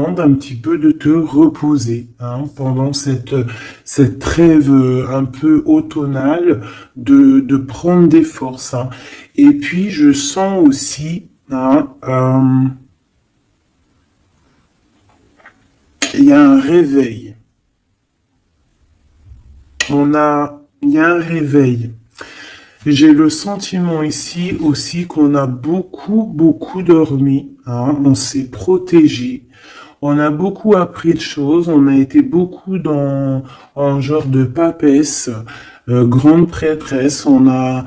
demande un petit peu de te reposer pendant cette trêve un peu automnale, de prendre des forces. Et puis, je sens aussi, il y a un réveil. Il y a un réveil. J'ai le sentiment ici aussi qu'on a beaucoup dormi, on s'est protégé, on a beaucoup appris de choses, on a été beaucoup dans un genre de papesse, grande prêtresse, on a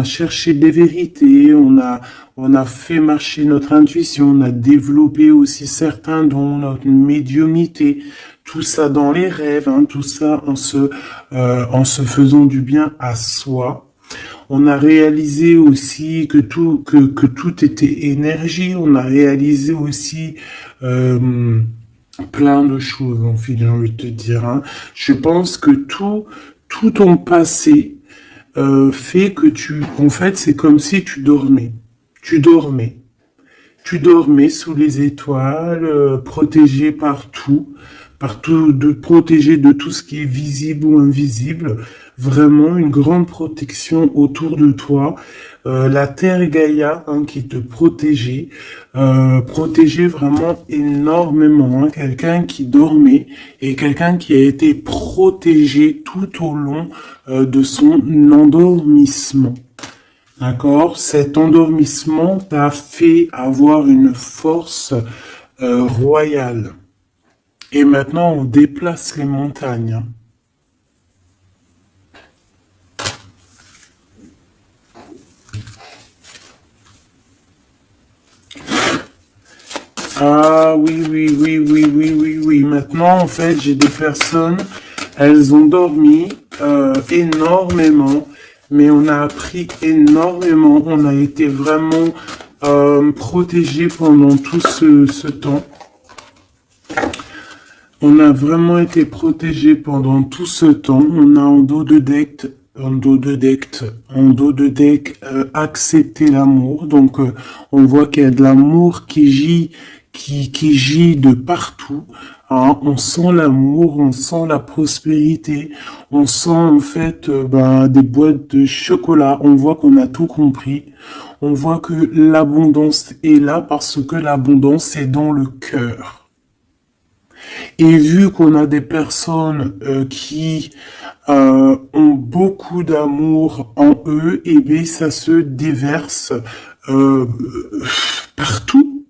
cherché des vérités, on a fait marcher notre intuition, on a développé aussi certains dons, notre médiumnité, tout ça dans les rêves, tout ça en se faisant du bien à soi. On a réalisé aussi que tout était énergie. On a réalisé aussi plein de choses, en fait, j'ai envie de te dire. Je pense que tout ton passé fait que en fait, c'est comme si tu dormais. Tu dormais. Tu dormais sous les étoiles, protégé protégé de tout ce qui est visible ou invisible. Vraiment une grande protection autour de toi. La Terre Gaïa qui te protégeait, protégeait vraiment énormément. Quelqu'un qui dormait et quelqu'un qui a été protégé tout au long de son endormissement. D'accord? Cet endormissement t'a fait avoir une force royale. Et maintenant, on déplace les montagnes. Ah oui. Maintenant, en fait, j'ai des personnes, elles ont dormi énormément, mais on a appris énormément. On a été vraiment protégés pendant tout ce temps. On a vraiment été protégés pendant tout ce temps. On a en dos de deck accepté l'amour. Donc on voit qu'il y a de l'amour qui gît de partout. On sent l'amour, on sent la prospérité, on sent en fait des boîtes de chocolat. On voit qu'on a tout compris. On voit que l'abondance est là parce que l'abondance est dans le cœur. Et vu qu'on a des personnes qui ont beaucoup d'amour en eux, et bien ça se déverse partout.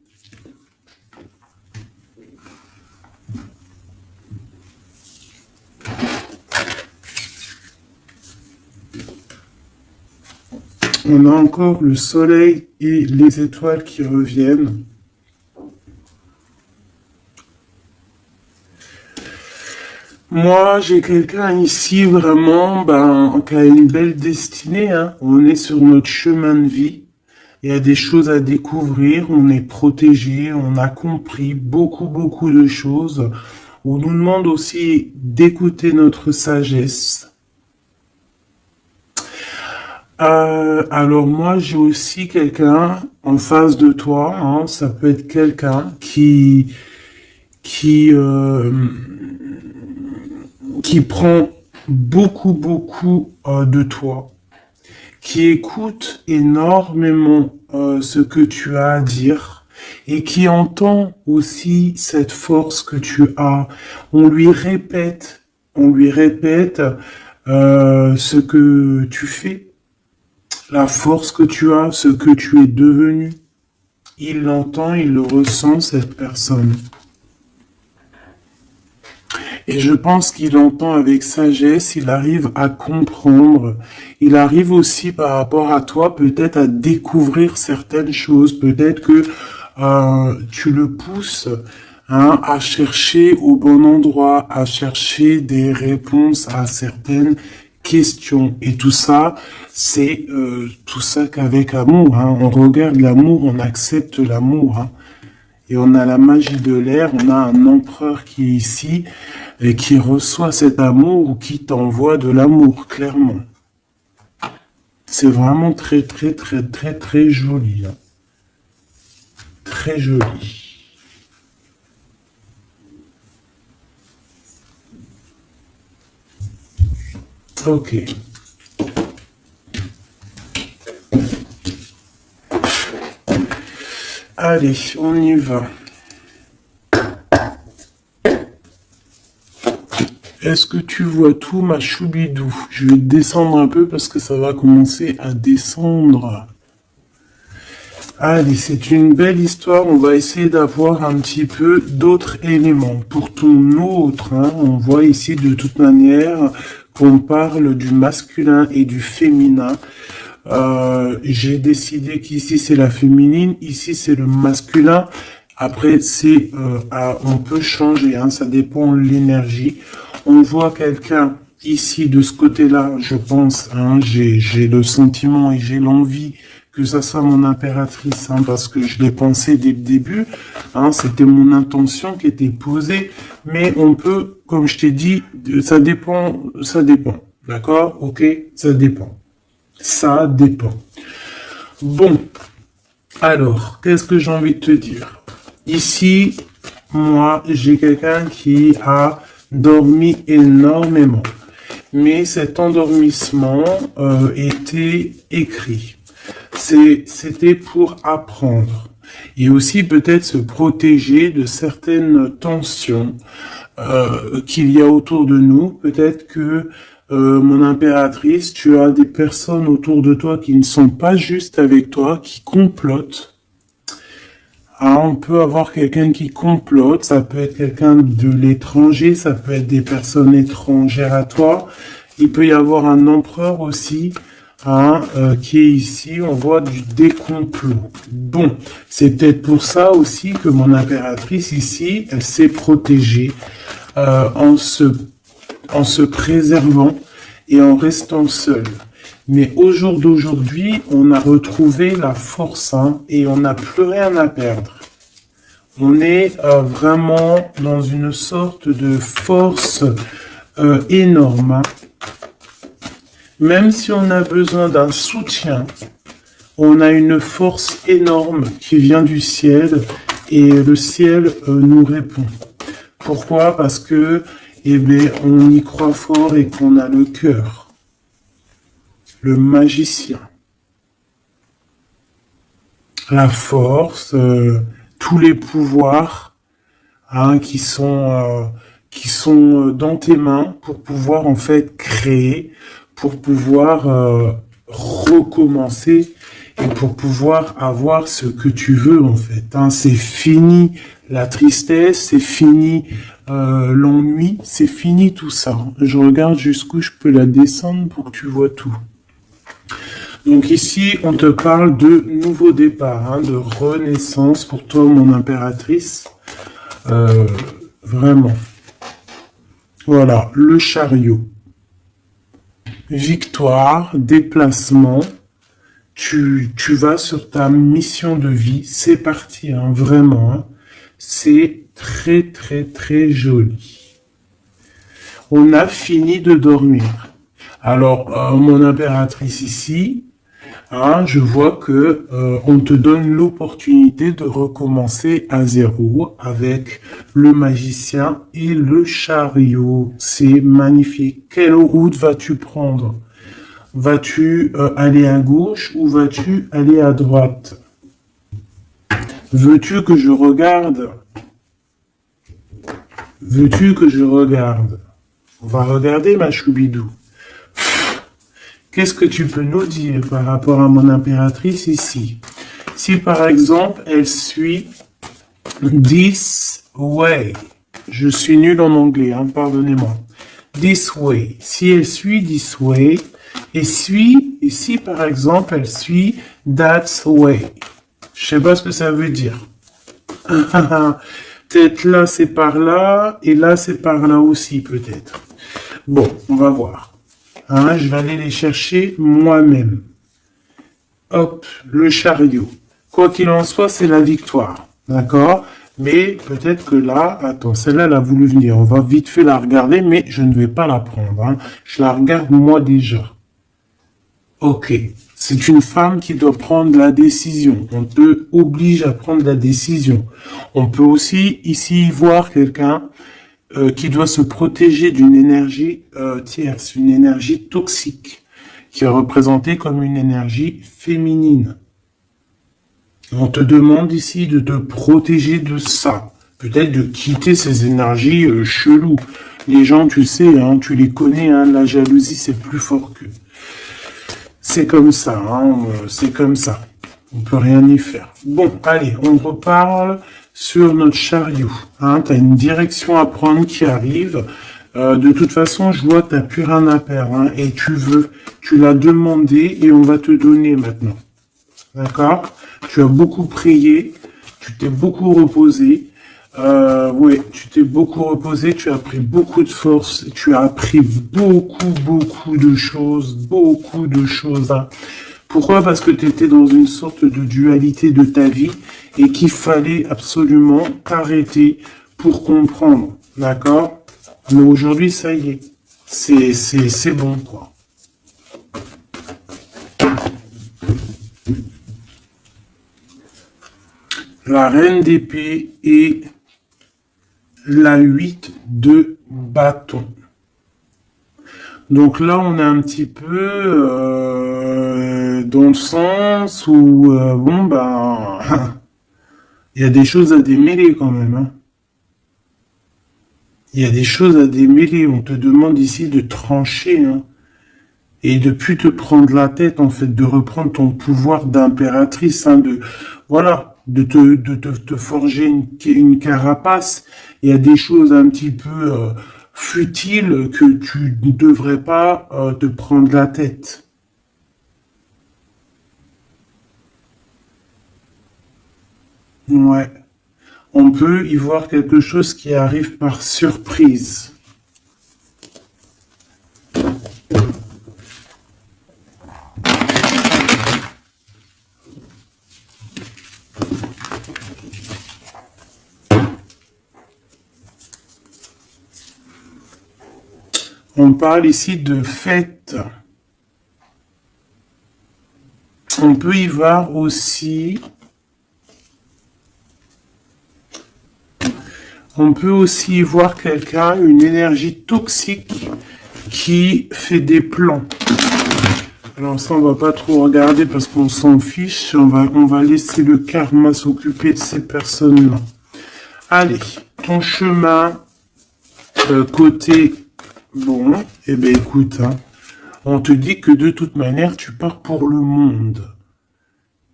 On a encore le soleil et les étoiles qui reviennent. Moi, j'ai quelqu'un ici vraiment qui a une belle destinée. On est sur notre chemin de vie. Il y a des choses à découvrir. On est protégé. On a compris beaucoup de choses. On nous demande aussi d'écouter notre sagesse. Alors moi, j'ai aussi quelqu'un en face de toi. Ça peut être quelqu'un qui prend beaucoup de toi, qui écoute énormément ce que tu as à dire et qui entend aussi cette force que tu as. On lui répète ce que tu fais, la force que tu as, ce que tu es devenu. Il l'entend, il le ressent, cette personne. Et je pense qu'il entend avec sagesse, il arrive à comprendre, il arrive aussi par rapport à toi peut-être à découvrir certaines choses, peut-être que tu le pousses à chercher au bon endroit, à chercher des réponses à certaines questions. Et tout ça, c'est tout ça qu'avec amour. On regarde l'amour, on accepte l'amour. Et on a la magie de l'air, on a un empereur qui est ici et qui reçoit cet amour ou qui t'envoie de l'amour, clairement. C'est vraiment très joli. Très joli. Ok. Allez, on y va. Est-ce que tu vois tout, ma choubidou? Je vais descendre un peu parce que ça va commencer à descendre. Allez, c'est une belle histoire. On va essayer d'avoir un petit peu d'autres éléments. Pour ton autre, hein, on voit ici de toute manière qu'on parle du masculin et du féminin. J'ai décidé qu'ici c'est la féminine, ici c'est le masculin. Après, on peut changer, hein, ça dépend de l'énergie. On voit quelqu'un ici de ce côté-là, je pense, hein, j'ai le sentiment et j'ai l'envie que ça soit mon impératrice, hein, parce que je l'ai pensé dès le début, hein, c'était mon intention qui était posée, mais on peut, comme je t'ai dit, ça dépend, d'accord, ok, ça dépend. Ça dépend. Bon, alors, qu'est-ce que j'ai envie de te dire? Ici, moi, j'ai quelqu'un qui a dormi énormément. Mais cet endormissement était écrit. C'était pour apprendre. Et aussi peut-être se protéger de certaines tensions qu'il y a autour de nous. Peut-être que mon impératrice, tu as des personnes autour de toi qui ne sont pas justes avec toi, qui complotent. Ah, on peut avoir quelqu'un qui complote, ça peut être quelqu'un de l'étranger, ça peut être des personnes étrangères à toi. Il peut y avoir un empereur aussi, hein, qui est ici, on voit du décomplot. Bon, c'est peut-être pour ça aussi que mon impératrice ici, elle s'est protégée en se préservant et en restant seule. Mais au jour d'aujourd'hui, on a retrouvé la force, hein, et on n'a plus rien à perdre. On est vraiment dans une sorte de force énorme. Hein. Même si on a besoin d'un soutien, on a une force énorme qui vient du ciel et le ciel nous répond. Pourquoi? Parce que, eh bien, on y croit fort et qu'on a le cœur. Le magicien, la force, tous les pouvoirs, hein, qui sont dans tes mains pour pouvoir en fait créer, pour pouvoir recommencer et pour pouvoir avoir ce que tu veux en fait. Hein. C'est fini la tristesse, c'est fini l'ennui, c'est fini tout ça. Je regarde jusqu'où je peux la descendre pour que tu vois tout. Donc ici, on te parle de nouveau départ, hein, de renaissance pour toi, mon impératrice. Vraiment. Voilà, le chariot. Victoire, déplacement. Tu vas sur ta mission de vie. C'est parti, hein, vraiment. Hein. C'est très, très, très joli. On a fini de dormir. Alors, mon impératrice ici, hein, je vois que on te donne l'opportunité de recommencer à zéro avec le magicien et le chariot. C'est magnifique. Quelle route vas-tu prendre? Vas-tu aller à gauche ou vas-tu aller à droite? Veux-tu que je regarde? Veux-tu que je regarde? On va regarder, ma choubidou. Qu'est-ce que tu peux nous dire par rapport à mon impératrice ici? Si par exemple, elle suit this way. Je suis nul en anglais, hein, pardonnez-moi. This way. Si elle suit this way, et si par exemple, elle suit that way. Je sais pas ce que ça veut dire. Peut-être là, c'est par là, et là, c'est par là aussi, peut-être. Bon, on va voir. Hein, je vais aller les chercher moi-même. Hop, le chariot. Quoi qu'il en soit, c'est la victoire. D'accord? Mais peut-être que là, attends, celle-là, elle a voulu venir. On va vite fait la regarder, mais je ne vais pas la prendre. Hein. Je la regarde moi déjà. Ok. C'est une femme qui doit prendre la décision. On te oblige à prendre la décision. On peut aussi ici voir quelqu'un qui doit se protéger d'une énergie tierce, une énergie toxique, qui est représentée comme une énergie féminine. On te demande ici de te protéger de ça. Peut-être de quitter ces énergies cheloues. Les gens, tu sais, hein, tu les connais, hein, la jalousie, c'est plus fort qu'eux. C'est comme ça, hein, c'est comme ça. On peut rien y faire. Bon, allez, on reparle sur notre chariot. Hein, tu as une direction à prendre qui arrive. De toute façon, je vois que tu n'as plus rien à perdre. Hein, et tu l'as demandé et on va te donner maintenant. D'accord? Tu as beaucoup prié, tu t'es beaucoup reposé. Ouais, tu t'es beaucoup reposé, tu as pris beaucoup de force, tu as appris beaucoup de choses, hein. Pourquoi? Parce que tu étais dans une sorte de dualité de ta vie et qu'il fallait absolument t'arrêter pour comprendre. D'accord? Mais aujourd'hui, ça y est. C'est bon, quoi. La reine d'épée et la 8 de bâton. Donc là, on est un petit peu dans le sens où, bon, ben, il y a des choses à démêler quand même. Hein. Il y a des choses à démêler. On te demande ici de trancher. Hein. Et de plus te prendre la tête, en fait, de reprendre ton pouvoir d'impératrice, hein, voilà, de te forger une carapace. Il y a des choses un petit peu futiles que tu ne devrais pas te prendre la tête. Ouais. On peut y voir quelque chose qui arrive par surprise. On parle ici de fête. On peut y voir aussi... On peut aussi y voir quelqu'un, une énergie toxique qui fait des plans. Alors ça, on va pas trop regarder parce qu'on s'en fiche. On va laisser le karma s'occuper de ces personnes-là. Allez, ton chemin côté... Bon, eh bien écoute, hein, on te dit que de toute manière, tu pars pour le monde.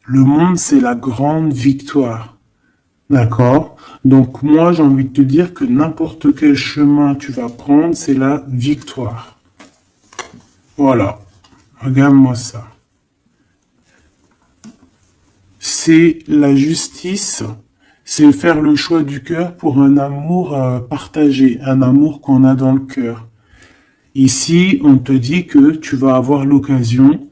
Le monde, c'est la grande victoire. D'accord? Donc moi, j'ai envie de te dire que n'importe quel chemin tu vas prendre, c'est la victoire. Voilà. Regarde-moi ça. C'est la justice, c'est faire le choix du cœur pour un amour partagé, un amour qu'on a dans le cœur. Ici, on te dit que tu vas avoir l'occasion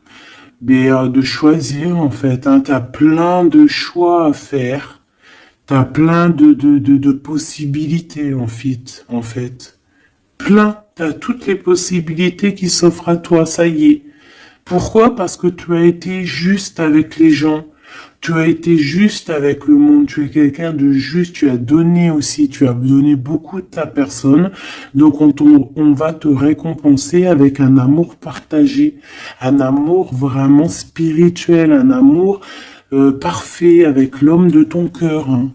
de choisir, en fait. Hein. Tu as plein de choix à faire. Tu as plein de possibilités, en fait. Plein. Tu as toutes les possibilités qui s'offrent à toi, ça y est. Pourquoi? Parce que tu as été juste avec les gens. Tu as été juste avec le monde, tu es quelqu'un de juste, tu as donné aussi, tu as donné beaucoup de ta personne, donc on va te récompenser avec un amour partagé, un amour vraiment spirituel, un amour parfait avec l'homme de ton cœur. Hein.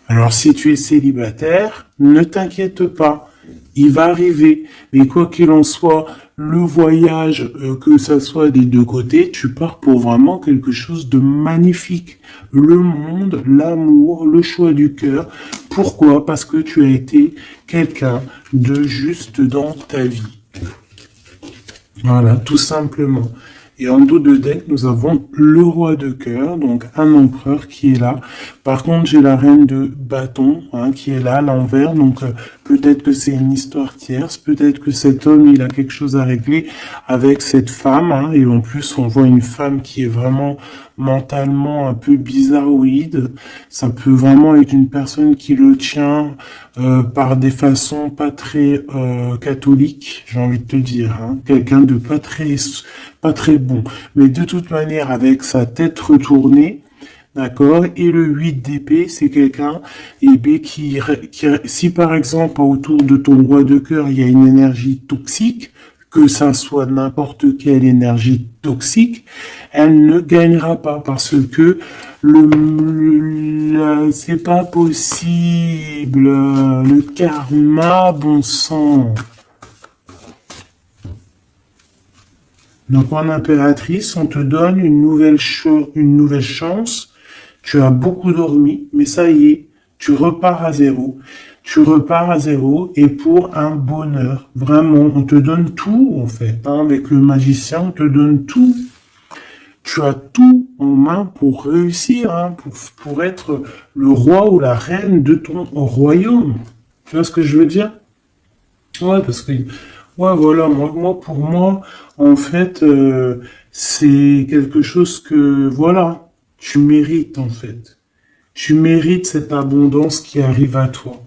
Alors si tu es célibataire, ne t'inquiète pas, il va arriver, mais quoi qu'il en soit, le voyage, que ça soit des deux côtés, tu pars pour vraiment quelque chose de magnifique. Le monde, l'amour, le choix du cœur. Pourquoi? Parce que tu as été quelqu'un de juste dans ta vie. Voilà, tout simplement. Et en dos de deck, nous avons le roi de cœur, donc un empereur qui est là. Par contre, j'ai la reine de bâton, hein, qui est là, à l'envers. Donc, peut-être que c'est une histoire tierce. Peut-être que cet homme, il a quelque chose à régler avec cette femme. Hein, et en plus, on voit une femme qui est vraiment mentalement un peu bizarroïde. Ça peut vraiment être une personne qui le tient par des façons pas très catholiques, j'ai envie de te dire. Hein. Quelqu'un de pas très bon. Mais de toute manière, avec sa tête retournée, D'accord? Et le 8 d'épée, c'est quelqu'un, eh bien, si par exemple, autour de ton roi de cœur, il y a une énergie toxique, que ça soit n'importe quelle énergie toxique, elle ne gagnera pas parce que c'est pas possible. Le karma, bon sang. Donc en impératrice, on te donne une nouvelle chance. Tu as beaucoup dormi, mais ça y est, tu repars à zéro. Tu repars à zéro et pour un bonheur. Vraiment, on te donne tout en fait. Hein. Avec le magicien, on te donne tout. Tu as tout en main pour réussir, hein, pour être le roi ou la reine de ton royaume. Tu vois ce que je veux dire? Ouais, parce que, ouais, voilà, pour moi, en fait, c'est quelque chose que, voilà, tu mérites, en fait. Tu mérites cette abondance qui arrive à toi.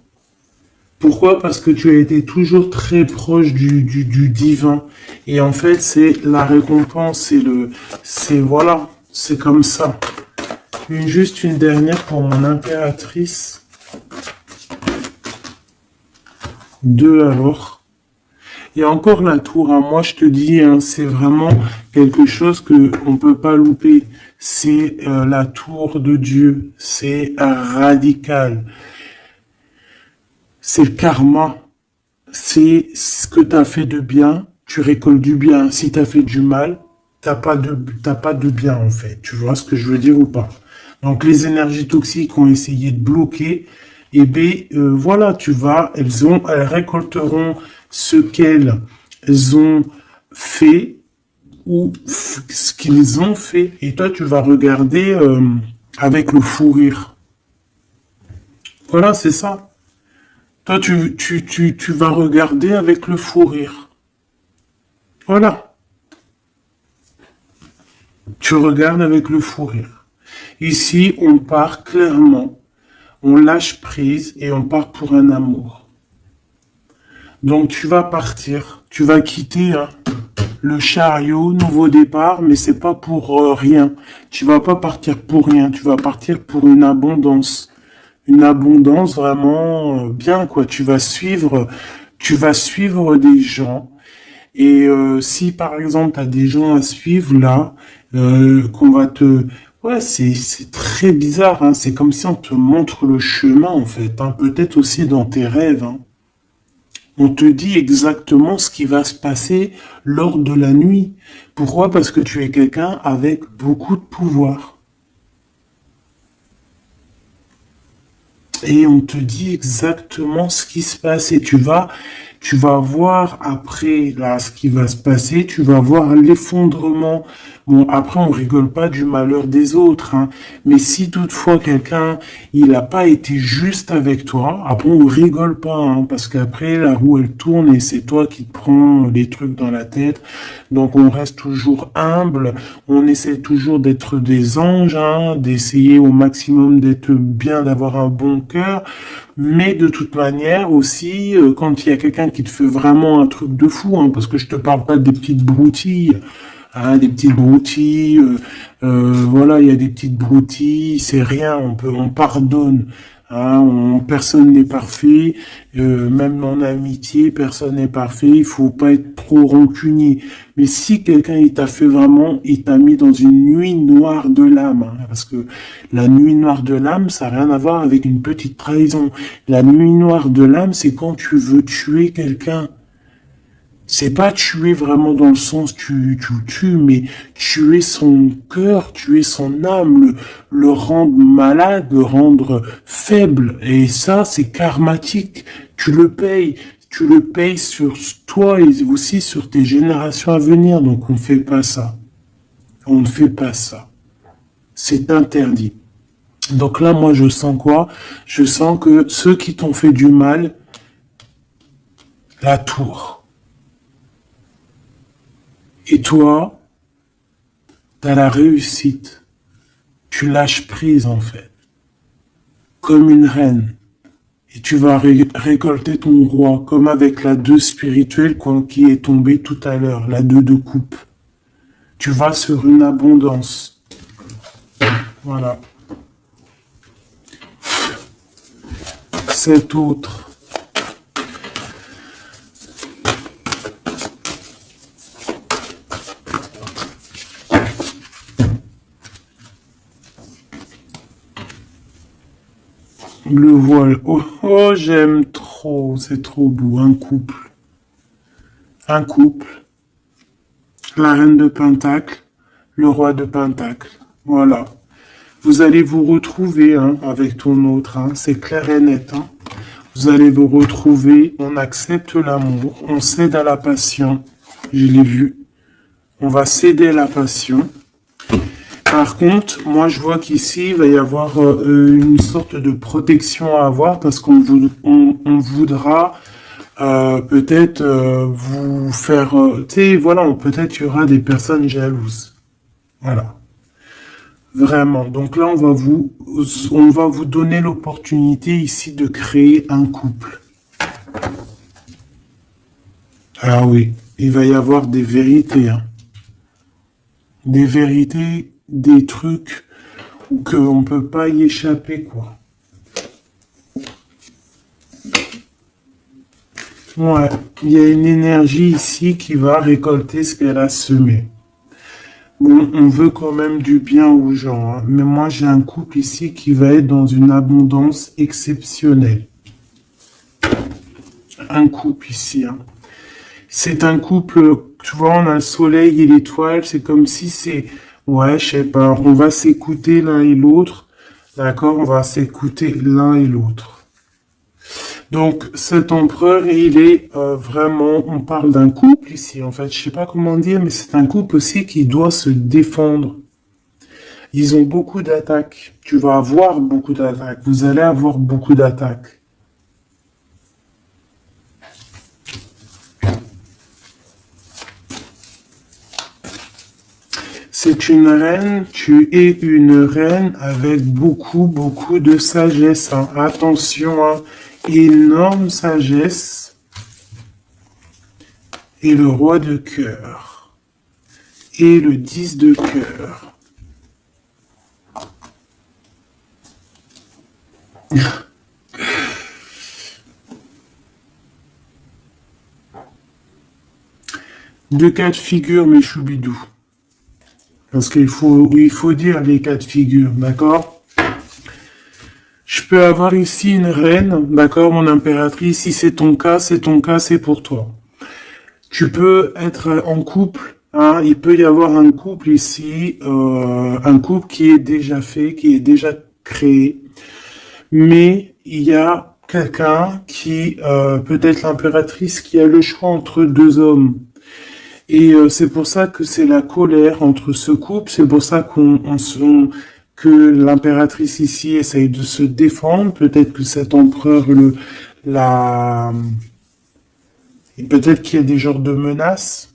Pourquoi? Parce que tu as été toujours très proche du divin. Et en fait, c'est la récompense, voilà, c'est comme ça. Juste une dernière pour mon impératrice. Deux alors. Et encore la tour, hein, moi je te dis, hein, c'est vraiment quelque chose que on peut pas louper. C'est la tour de Dieu. C'est radical. C'est le karma. C'est ce que tu as fait de bien, tu récoltes du bien. Si tu as fait du mal, t'as pas de bien en fait. Tu vois ce que je veux dire ou pas? Donc les énergies toxiques ont essayé de bloquer. Et bien voilà, elles récolteront ce qu'elles ont fait ou ce qu'ils ont fait. Et toi, tu vas regarder avec le fou rire. Voilà, c'est ça. Toi, tu vas regarder avec le fou rire. Voilà. Tu regardes avec le fou rire. Ici, on part clairement. On lâche prise et on part pour un amour. Donc, tu vas partir. Tu vas quitter hein, le chariot, nouveau départ, mais c'est pas pour rien. Tu vas pas partir pour rien. Tu vas partir pour une abondance. Une abondance vraiment bien, quoi. Tu vas suivre des gens. Et si par exemple tu as des gens à suivre là, qu'on va te... Ouais, c'est très bizarre, hein. C'est comme si on te montre le chemin en fait, hein. Peut-être aussi dans tes rêves, hein. On te dit exactement ce qui va se passer lors de la nuit. Pourquoi? Parce que tu es quelqu'un avec beaucoup de pouvoir. Et on te dit exactement ce qui se passe et tu vas voir après là ce qui va se passer, tu vas voir l'effondrement. Bon, après on rigole pas du malheur des autres, hein, mais si toutefois quelqu'un il n'a pas été juste avec toi, après on rigole pas, hein, parce qu'après la roue elle tourne et c'est toi qui te prends les trucs dans la tête. Donc on reste toujours humble, on essaie toujours d'être des anges, hein, d'essayer au maximum d'être bien, d'avoir un bon cœur. Mais de toute manière aussi, quand il y a quelqu'un qui te fait vraiment un truc de fou, hein, parce que je te parle pas des petites broutilles, hein, des petites broutilles, voilà, il y a des petites broutilles, c'est rien, on pardonne. Hein, personne n'est parfait, même en amitié, personne n'est parfait. Il faut pas être trop rancunier. Mais si quelqu'un il t'a fait vraiment, il t'a mis dans une nuit noire de l'âme, hein, parce que la nuit noire de l'âme, ça n'a rien à voir avec une petite trahison. La nuit noire de l'âme, c'est quand tu veux tuer quelqu'un. C'est pas tuer vraiment dans le sens tu tues, mais tuer son cœur, tuer son âme, le rendre malade, le rendre faible. Et ça, c'est karmatique. Tu le payes. Tu le payes sur toi et aussi sur tes générations à venir. Donc on ne fait pas ça. On ne fait pas ça. C'est interdit. Donc là, moi, je sens quoi? Je sens que ceux qui t'ont fait du mal, la tour. Et toi, t'as la réussite. Tu lâches prise, en fait. Comme une reine. Et tu vas récolter ton roi, comme avec la 2 spirituelle qui est tombée tout à l'heure, la 2 de coupe. Tu vas sur une abondance. Voilà. cet autre. Le voile. Oh, oh, j'aime trop. C'est trop beau. Un couple. Un couple. La reine de Pentacle. Le roi de Pentacle. Voilà. Vous allez vous retrouver hein, avec ton autre. Hein. C'est clair et net. Hein. Vous allez vous retrouver. On accepte l'amour. On cède à la passion. Je l'ai vu. On va céder à la passion. Par contre, moi je vois qu'ici, il va y avoir une sorte de protection à avoir parce qu'on on voudra peut-être vous faire... tu sais, voilà, peut-être il y aura des personnes jalouses. Voilà. Vraiment. Donc là, on va vous donner l'opportunité ici de créer un couple. Ah oui, il va y avoir des vérités. Hein. Des vérités, des trucs qu'on ne peut pas y échapper, quoi. Ouais, il y a une énergie ici qui va récolter ce qu'elle a semé. Bon, on veut quand même du bien aux gens, hein, mais moi j'ai un couple ici qui va être dans une abondance exceptionnelle. Un couple ici, hein. C'est un couple, tu vois, on a le soleil et l'étoile, c'est comme si c'est, ouais, je sais pas, on va s'écouter l'un et l'autre, d'accord, on va s'écouter l'un et l'autre. Donc, cet empereur, il est vraiment, on parle d'un couple ici, en fait, je sais pas comment dire, mais c'est un couple aussi qui doit se défendre. Ils ont beaucoup d'attaques, tu vas avoir beaucoup d'attaques, vous allez avoir beaucoup d'attaques. C'est une reine, tu es une reine avec beaucoup, beaucoup de sagesse. Hein. Attention, hein. Énorme sagesse. Et le roi de cœur. Et le 10 de cœur. Deux cas de figure, mes choubidous. Parce qu'il faut dire les cas de figure, d'accord? Je peux avoir ici une reine, d'accord, mon impératrice, si c'est ton cas, c'est ton cas, c'est pour toi. Tu peux être en couple, hein, il peut y avoir un couple ici, un couple qui est déjà fait, qui est déjà créé, mais il y a quelqu'un qui, peut-être l'impératrice, qui a le choix entre deux hommes. Et c'est pour ça que c'est la colère entre ce couple, c'est pour ça que l'impératrice ici essaye de se défendre, peut-être que cet empereur et peut-être qu'il y a des genres de menaces,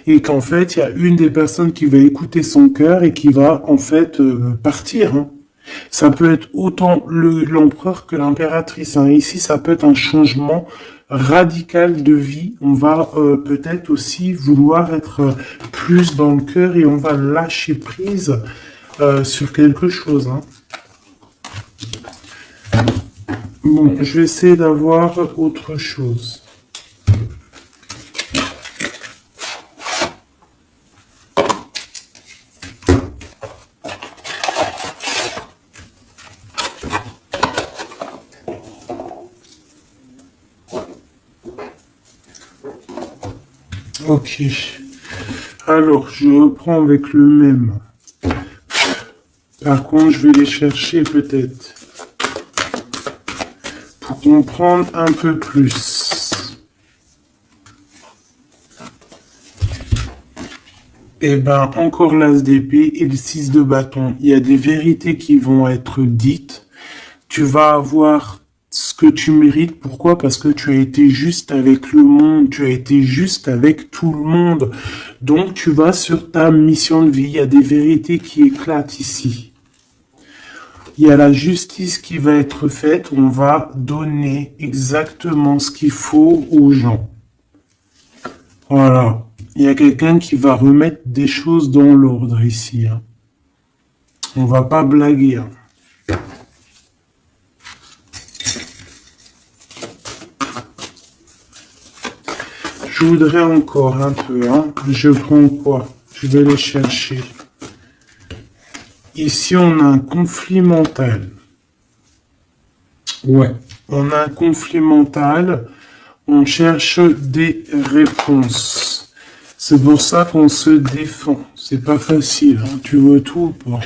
et qu'en fait, il y a une des personnes qui va écouter son cœur et qui va en fait partir. Hein. Ça peut être autant l'empereur que l'impératrice. Hein. Ici, ça peut être un changement radical de vie. On va peut-être aussi vouloir être plus dans le cœur et on va lâcher prise sur quelque chose. Hein. Bon, je vais essayer d'avoir autre chose. Ok. Alors, je reprends avec le même. Par contre, je vais les chercher peut-être. Pour comprendre un peu plus. Eh ben, encore l'as d'épée et le 6 de bâton. Il y a des vérités qui vont être dites. Tu vas avoir ce que tu mérites. Pourquoi? Parce que tu as été juste avec le monde. Tu as été juste avec tout le monde. Donc, tu vas sur ta mission de vie. Il y a des vérités qui éclatent ici. Il y a la justice qui va être faite. On va donner exactement ce qu'il faut aux gens. Voilà. Il y a quelqu'un qui va remettre des choses dans l'ordre ici. Hein. On va pas blaguer. Hein. Je voudrais encore un peu, hein. Je prends quoi? Je vais les chercher. Ici, on a un conflit mental. Ouais, on a un conflit mental. On cherche des réponses. C'est pour ça qu'on se défend. C'est pas facile, hein. Tu vois tout ou pas?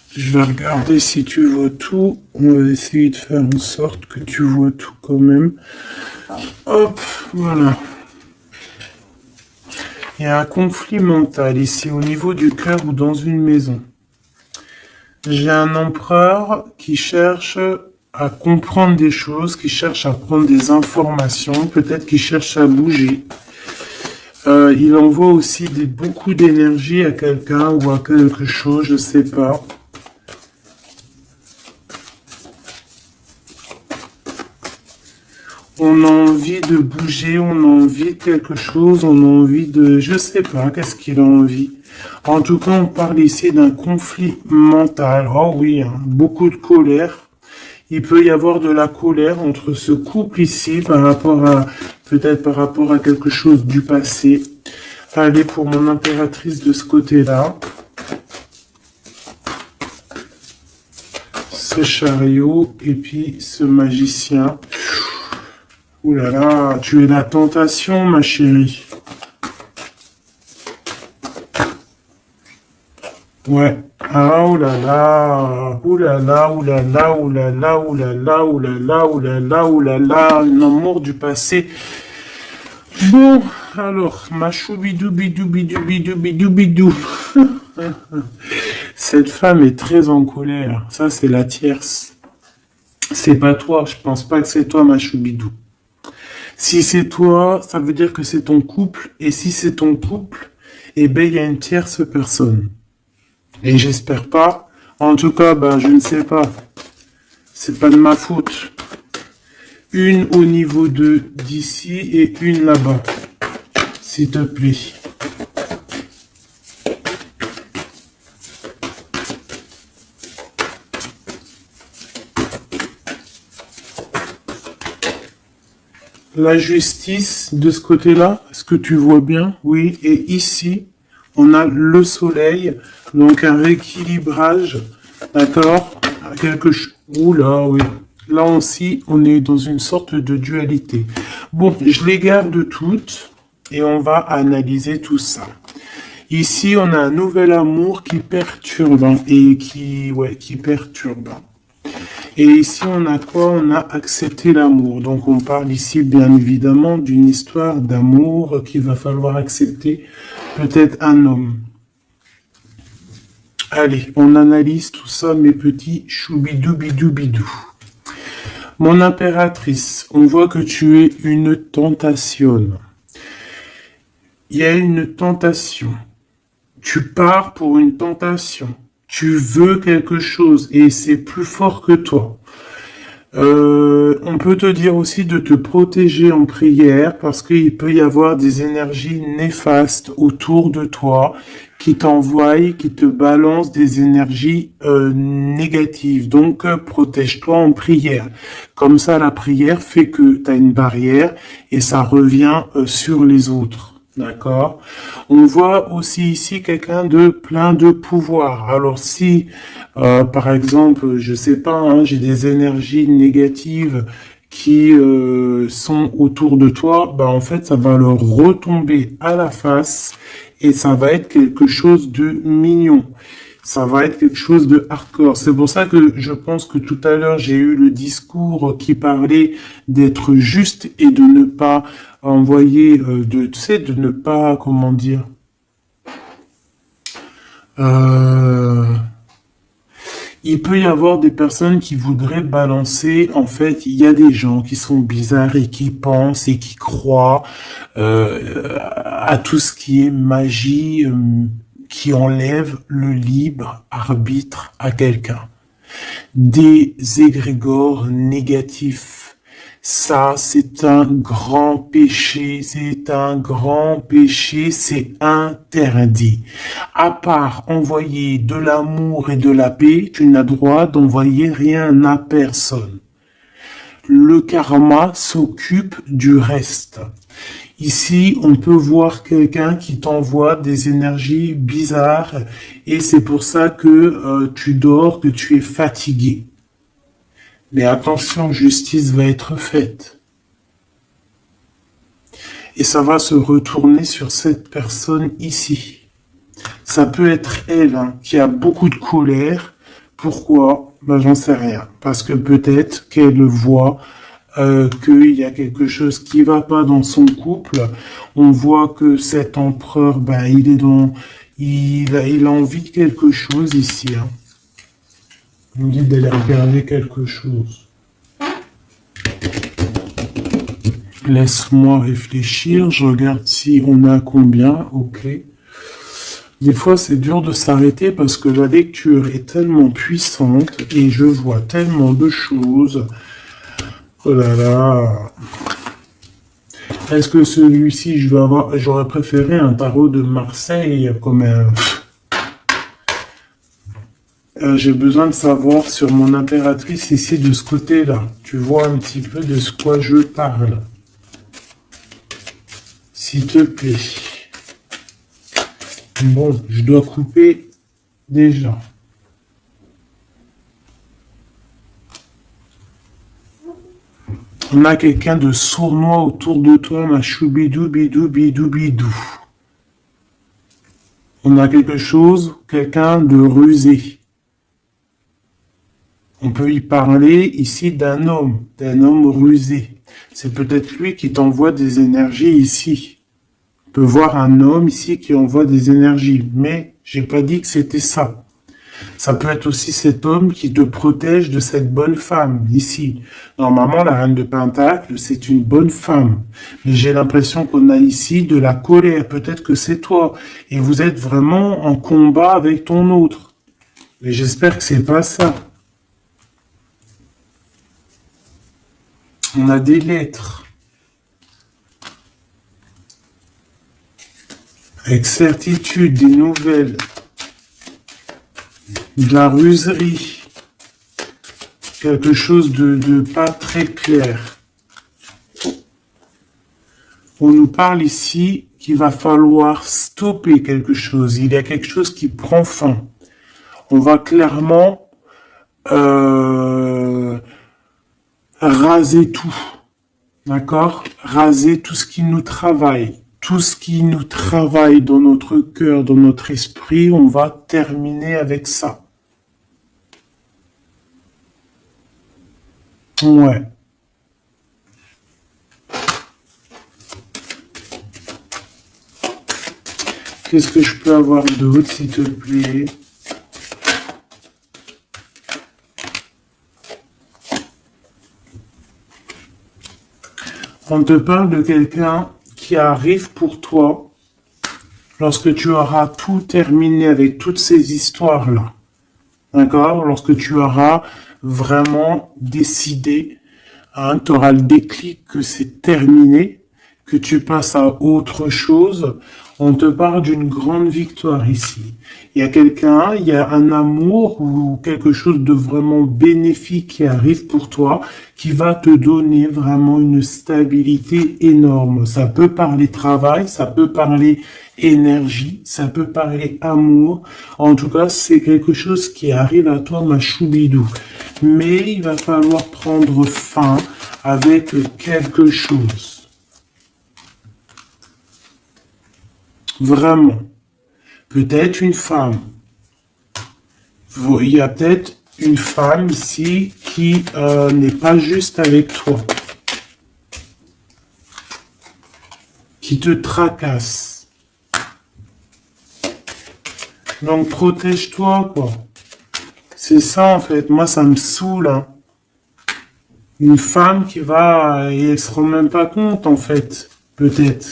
Je vais regarder si tu vois tout. On va essayer de faire en sorte que tu vois tout quand même. Hop, voilà. Il y a un conflit mental ici au niveau du cœur ou dans une maison. J'ai un empereur qui cherche à comprendre des choses, qui cherche à prendre des informations, peut-être qu'il cherche à bouger. Il envoie aussi beaucoup d'énergie à quelqu'un ou à quelque chose, je sais pas. On a envie de bouger, on a envie de quelque chose, on a envie de... Je sais pas, qu'est-ce qu'il a envie. En tout cas, on parle ici d'un conflit mental. Oh oui, hein, beaucoup de colère. Il peut y avoir de la colère entre ce couple ici par rapport à... Peut-être par rapport à quelque chose du passé. Allez, pour mon impératrice de ce côté-là. Ce chariot et puis ce magicien. Ouh là là, tu es la tentation, ma chérie. Ouais. Ah, ouh là là, ouh là là, ouh là là, ouh là là, ouh là là, ouh là là, ouh là là, ouh là là, un amour du passé. Bon, alors, ma choubidou, bidou, bidou, bidou, bidou, bidou. Cette femme est très en colère. Ça, c'est la tierce. C'est pas toi, je pense pas que c'est toi, ma choubidou. Si c'est toi, ça veut dire que c'est ton couple. Et si c'est ton couple, eh ben, il y a une tierce personne. Et j'espère pas. En tout cas, ben, je ne sais pas. C'est pas de ma faute. Une au niveau de d'ici et une là-bas. S'il te plaît. La justice de ce côté-là, est-ce que tu vois bien? Oui, et ici, on a le soleil, donc un rééquilibrage, d'accord? Quelque chose. Oula, oui. Là aussi, on est dans une sorte de dualité. Bon, je les garde toutes et on va analyser tout ça. Ici, on a un nouvel amour qui perturbe hein, et qui perturbe. Et ici, on a quoi? On a accepté l'amour. Donc, on parle ici, bien évidemment, d'une histoire d'amour qu'il va falloir accepter. Peut-être un homme. Allez, on analyse tout ça, mes petits choubidou-bidou-bidou. Mon impératrice, on voit que tu es une tentation. Il y a une tentation. Tu pars pour une tentation. Tu veux quelque chose et c'est plus fort que toi. On peut te dire aussi de te protéger en prière parce qu'il peut y avoir des énergies néfastes autour de toi qui t'envoient, qui te balancent des énergies négatives. Donc, protège-toi en prière. Comme ça, la prière fait que tu as une barrière et ça revient sur les autres. D'accord. On voit aussi ici quelqu'un de plein de pouvoir. Alors si, par exemple, je sais pas, hein, j'ai des énergies négatives qui sont autour de toi, bah en fait ça va leur retomber à la face et ça va être quelque chose de mignon. Ça va être quelque chose de hardcore. C'est pour ça que je pense que tout à l'heure, j'ai eu le discours qui parlait d'être juste et de ne pas envoyer, tu sais, de ne pas, comment dire, euh, il peut y avoir des personnes qui voudraient balancer, en fait, il y a des gens qui sont bizarres et qui pensent et qui croient à tout ce qui est magie, qui enlève le libre arbitre à quelqu'un. Des égrégores négatifs. Ça, c'est un grand péché, c'est un grand péché, c'est interdit. À part envoyer de l'amour et de la paix, tu n'as droit d'envoyer rien à personne. le karma s'occupe du reste. Ici, on peut voir quelqu'un qui t'envoie des énergies bizarres et c'est pour ça que tu dors, que tu es fatigué. Mais attention, justice va être faite. Et ça va se retourner sur cette personne ici. Ça peut être elle hein, qui a beaucoup de colère. Pourquoi? Ben, j'en sais rien. Parce que peut-être qu'elle voit qu'il y a quelque chose qui va pas dans son couple. On voit que cet empereur, ben, il a envie de quelque chose ici. Hein. Il me dit d'aller regarder quelque chose. Laisse-moi réfléchir. Je regarde si on a combien. Ok. Des fois, c'est dur de s'arrêter parce que la lecture est tellement puissante et je vois tellement de choses. Oh là là. Est-ce que celui-ci, j'aurais préféré un tarot de Marseille comme un... j'ai besoin de savoir sur mon impératrice ici de ce côté-là. Tu vois un petit peu de ce quoi je parle. S'il te plaît. Bon, je dois couper déjà. On a quelqu'un de sournois autour de toi, ma choubidou, bidou, bidou, bidou. On a quelque chose, quelqu'un de rusé. On peut y parler ici d'un homme rusé. C'est peut-être lui qui t'envoie des énergies ici. On peut voir un homme ici qui envoie des énergies, mais j'ai pas dit que c'était ça. Ça peut être aussi cet homme qui te protège de cette bonne femme, ici. Normalement, la reine de Pentacle, c'est une bonne femme. Mais j'ai l'impression qu'on a ici de la colère. Peut-être que c'est toi. Et vous êtes vraiment en combat avec ton autre. Mais j'espère que c'est pas ça. On a des lettres. Avec certitude, des nouvelles. De la ruserie, quelque chose de pas très clair. On nous parle ici qu'il va falloir stopper quelque chose. Il y a quelque chose qui prend fin. On va clairement raser tout. D'accord? Raser tout ce qui nous travaille. Tout ce qui nous travaille dans notre cœur, dans notre esprit, on va terminer avec ça. Ouais. Qu'est-ce que je peux avoir d'autre, s'il te plaît? On te parle de quelqu'un qui arrive pour toi lorsque tu auras tout terminé avec toutes ces histoires-là. D'accord? Lorsque tu auras vraiment décidé, hein, tu auras le déclic que c'est terminé, que tu passes à autre chose. On te parle d'une grande victoire ici. Il y a quelqu'un, il y a un amour ou quelque chose de vraiment bénéfique qui arrive pour toi, qui va te donner vraiment une stabilité énorme. Ça peut parler travail, ça peut parler énergie, ça peut parler amour. En tout cas, c'est quelque chose qui arrive à toi, ma choubidou. Mais il va falloir prendre fin avec quelque chose. Vraiment. Peut-être une femme. Il y a peut-être une femme ici qui n'est pas juste avec toi. Qui te tracasse. Donc protège-toi, quoi. C'est ça, en fait. Moi, ça me saoule, hein. Une femme qui va... Et elle se rend même pas compte, en fait. Peut-être.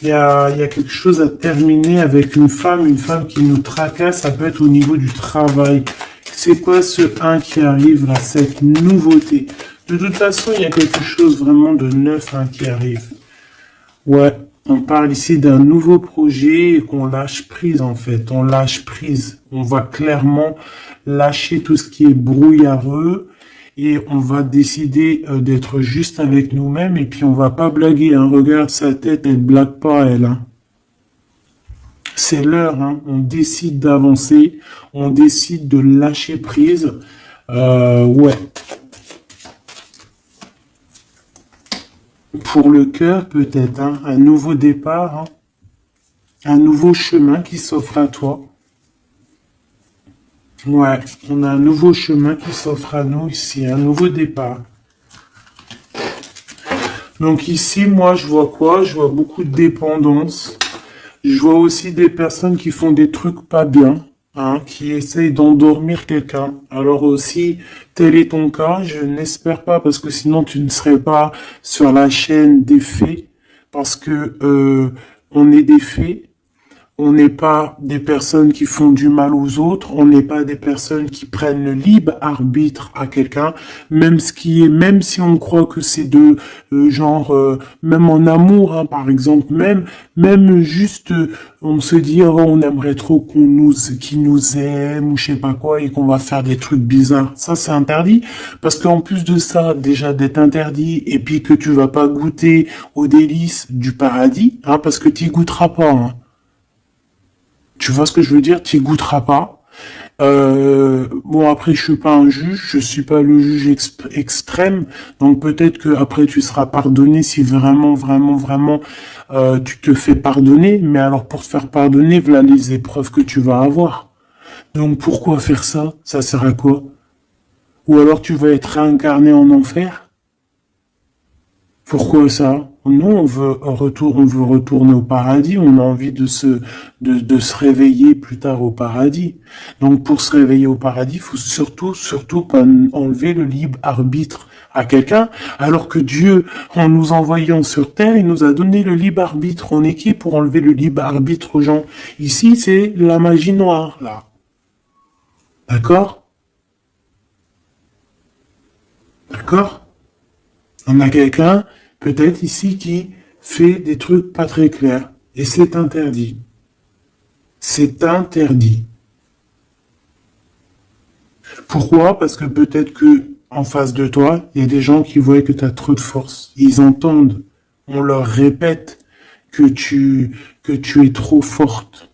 Il y a quelque chose à terminer avec une femme qui nous tracasse, ça peut être au niveau du travail. C'est quoi ce 1 qui arrive là, cette nouveauté? De toute façon, il y a quelque chose vraiment de neuf hein, qui arrive. Ouais, on parle ici d'un nouveau projet et qu'on lâche prise en fait. On lâche prise. On va clairement lâcher tout ce qui est brouillareux et on va décider d'être juste avec nous-mêmes et puis on va pas blaguer, hein. Regarde sa tête, elle blague pas, elle, hein. C'est l'heure, hein. On décide d'avancer, on décide de lâcher prise. Ouais. Pour le cœur, peut-être, hein, un nouveau départ, hein, un nouveau chemin qui s'offre à toi. Ouais, on a un nouveau chemin qui s'offre à nous ici, un nouveau départ. Donc ici, moi, je vois quoi? Je vois beaucoup de dépendance. Je vois aussi des personnes qui font des trucs pas bien, hein, qui essayent d'endormir quelqu'un. Alors aussi, tel est ton cas, je n'espère pas, parce que sinon tu ne serais pas sur la chaîne des faits, parce que on est des faits. On n'est pas des personnes qui font du mal aux autres, on n'est pas des personnes qui prennent le libre arbitre à quelqu'un, même si on croit que c'est de même en amour, hein, par exemple, même juste, on se dit, oh, on aimerait trop qu'il nous aime ou je sais pas quoi et qu'on va faire des trucs bizarres. Ça, c'est interdit parce qu'en plus de ça, déjà d'être interdit et puis que tu vas pas goûter aux délices du paradis, hein, parce que tu y goûteras pas, hein. Tu vois ce que je veux dire? Tu goûteras pas. Bon, après, je suis pas un juge, je suis pas le juge extrême, donc peut-être que après tu seras pardonné si vraiment, tu te fais pardonner. Mais alors pour te faire pardonner, voilà les épreuves que tu vas avoir. Donc pourquoi faire ça? Ça sert à quoi? Ou alors tu vas être réincarné en enfer? Pourquoi ça? Nous, on veut retourner au paradis, on a envie de se réveiller plus tard au paradis. Donc, pour se réveiller au paradis, il faut surtout pas enlever le libre arbitre à quelqu'un, alors que Dieu, en nous envoyant sur terre, il nous a donné le libre arbitre. On est qui pour enlever le libre arbitre aux gens? Ici, c'est la magie noire, là. D'accord? D'accord? On a quelqu'un, peut-être ici, qui fait des trucs pas très clairs. Et c'est interdit. C'est interdit. Pourquoi? Parce que peut-être que en face de toi, il y a des gens qui voient que tu as trop de force. Ils entendent. On leur répète que tu es trop forte.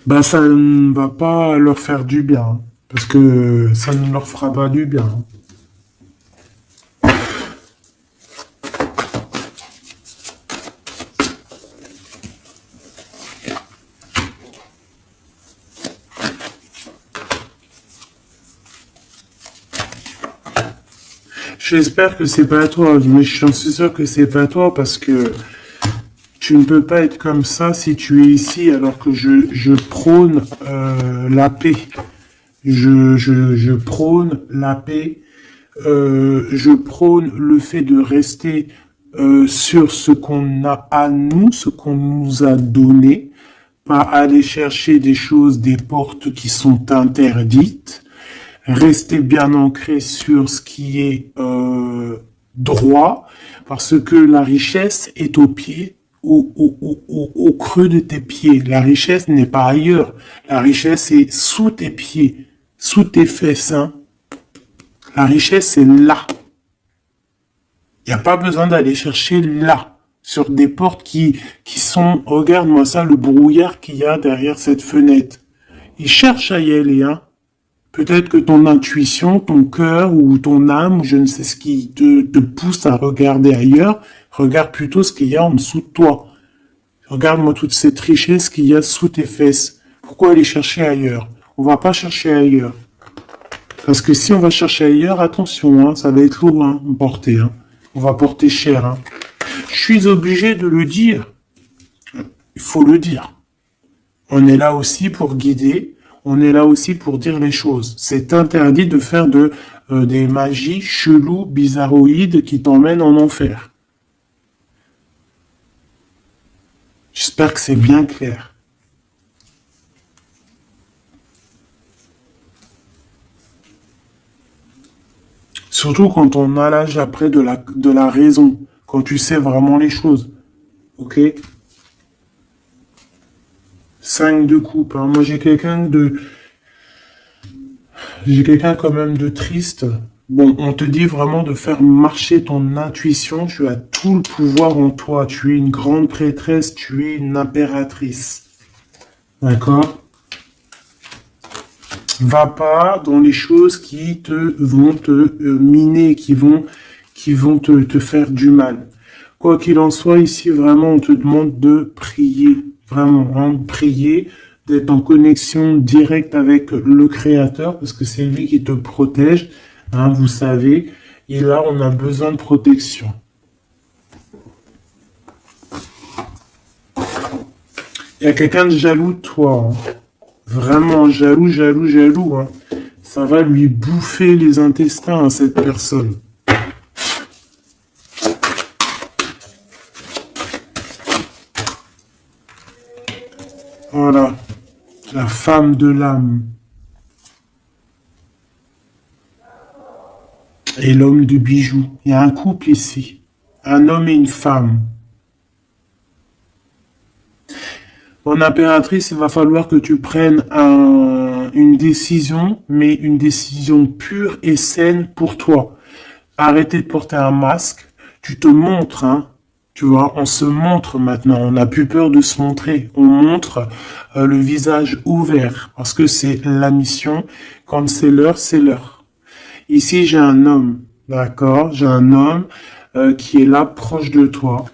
Bah, ça ne va pas leur faire du bien. Parce que ça ne leur fera pas du bien. J'espère que c'est pas toi, mais je suis sûr que c'est pas toi parce que tu ne peux pas être comme ça si tu es ici alors que je prône la paix. Je prône la paix. Je prône le fait de rester sur ce qu'on a à nous, ce qu'on nous a donné, pas aller chercher des choses, des portes qui sont interdites. Rester bien ancré sur ce qui est droit, parce que la richesse est au pied, au creux de tes pieds. La richesse n'est pas ailleurs. La richesse est sous tes pieds, sous tes fesses. Hein. La richesse est là. Il n'y a pas besoin d'aller chercher là, sur des portes qui sont... Regarde-moi ça, le brouillard qu'il y a derrière cette fenêtre. Il cherche à y aller, hein. Peut-être que ton intuition, ton cœur ou ton âme, ou je ne sais ce qui te pousse à regarder ailleurs, regarde plutôt ce qu'il y a en dessous de toi. Regarde-moi toute cette richesse qu'il y a sous tes fesses. Pourquoi aller chercher ailleurs? On va pas chercher ailleurs. Parce que si on va chercher ailleurs, attention, hein, ça va être lourd, hein, porter. Hein. On va porter cher. Hein. Je suis obligé de le dire. Il faut le dire. On est là aussi pour guider. On est là aussi pour dire les choses. C'est interdit de faire des magies cheloues, bizarroïdes qui t'emmènent en enfer. J'espère que c'est bien clair. Surtout quand on a l'âge après de la raison, quand tu sais vraiment les choses. Ok? 5 de coupe. Hein. Moi j'ai quelqu'un J'ai quelqu'un quand même de triste. Bon, on te dit vraiment de faire marcher ton intuition. Tu as tout le pouvoir en toi. Tu es une grande prêtresse. Tu es une impératrice. D'accord? Va pas dans les choses qui vont te miner, qui vont te faire du mal. Quoi qu'il en soit, ici, vraiment, on te demande de prier. Vraiment, hein, de prier, d'être en connexion directe avec le Créateur, parce que c'est lui qui te protège, hein, vous savez. Et là, on a besoin de protection. Il y a quelqu'un de jaloux de toi, hein. Vraiment jaloux, jaloux, jaloux, hein. Ça va lui bouffer les intestins à cette personne. Voilà, la femme de l'âme. Et l'homme de bijoux. Il y a un couple ici. Un homme et une femme. Mon impératrice, il va falloir que tu prennes une décision, mais une décision pure et saine pour toi. Arrêtez de porter un masque. Tu te montres, hein. Tu vois, on se montre maintenant. On n'a plus peur de se montrer. On montre le visage ouvert parce que c'est la mission. Quand c'est l'heure, c'est l'heure. Ici, j'ai un homme, d'accord? J'ai un homme qui est là, proche de toi.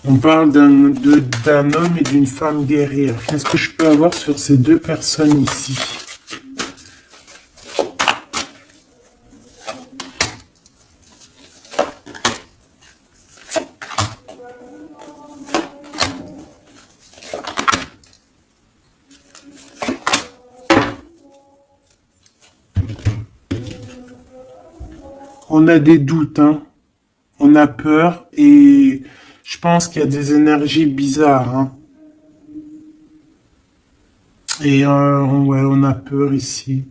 On parle d'un homme et d'une femme guerrière. Qu'est-ce que je peux avoir sur ces deux personnes ici? On a des doutes, hein. On a peur et je pense qu'il y a des énergies bizarres, hein. Et ouais, on a peur ici.